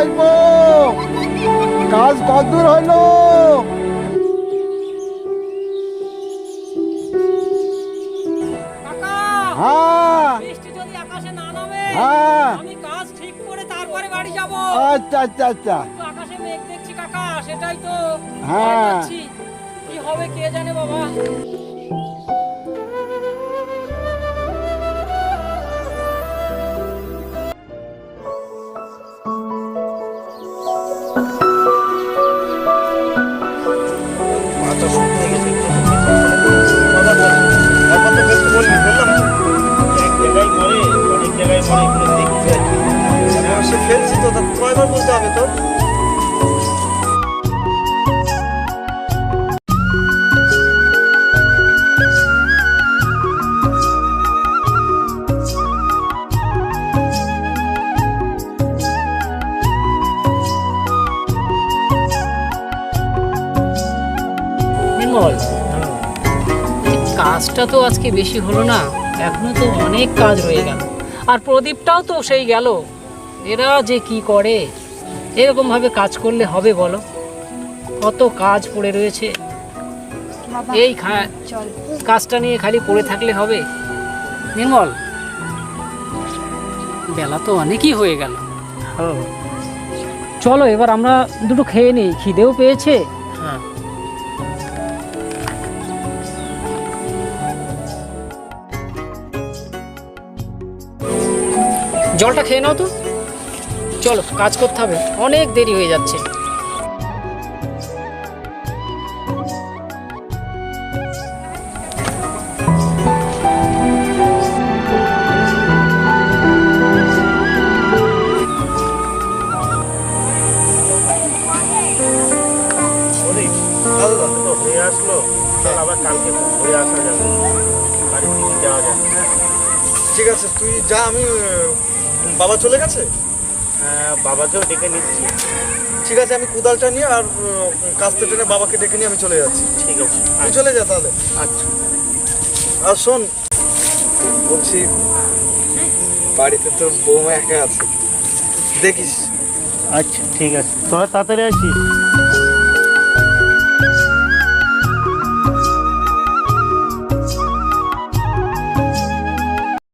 ভাইপো, কাজ কতদূর হইল? কাকা, হ্যাঁ বৃষ্টি যদি আকাশে না নামে, হ্যাঁ, আমি কাজ ঠিক করে তারপরে বাড়ি যাব। আচ্ছা আচ্ছা আচ্ছা। কিন্তু আকাশে মেঘ দেখছি কাকা, সেটাই তো হ্যাঁ। ভয় পাচ্ছি। কি হবে কে জানে বাবা। মাথা শুকিয়ে গেছে, এখন তো বেশি বলবি, বললাম এক জায়গায় মরে, অনেক জায়গায় মরে, এগুলো দেখতে আর কি। সে ফেলছি তো, তা কয়বার বলতে হবে তোর? নির্মল, এই কাজটা তো আজকে বেশি হলো না, এখনো তো অনেক কাজ রয়ে গেল। আর প্রদীপটাও তো সেই গেল। এরা যে কি করে, এরকম ভাবে কাজ করলে হবে বলো? কত কাজ পড়ে রয়েছে, এই কাজটা নিয়ে খালি পড়ে থাকলে হবে? নির্মল, বেলা তো অনেকই হয়ে গেল। চলো এবার আমরা দুটো খেয়ে নিই, খিদেও পেয়েছে। হ্যাঁ, জলটা খেয়ে নাও তো। চলো, কাজ করতে হবে, অনেক দেরি হয়ে যাচ্ছে। প্রদীপ, দাদা তো হয়ে আসলো, চল আবার কালকে ঘুরে আসা যাবে, বাড়ির দিকে যাওয়া যাবে। ঠিক আছে, তুই যা, আমি বাবা চলে গেছে। হ্যাঁ, বাবাকেও ডেকে নিচ্ছি। ঠিক আছে, আমি কোদালটা নিয়ে আর কাস্তে টেনে বাবাকে ডেকে নিয়ে আমি চলে যাচ্ছি। ঠিক আছে, তুই চলে যা তাহলে। আচ্ছা। আর শোন, বলছি বাড়িতে তোর বৌমা একা আছে, দেখিস। আচ্ছা ঠিক আছে, তোরা তাড়াতাড়ি আসিস।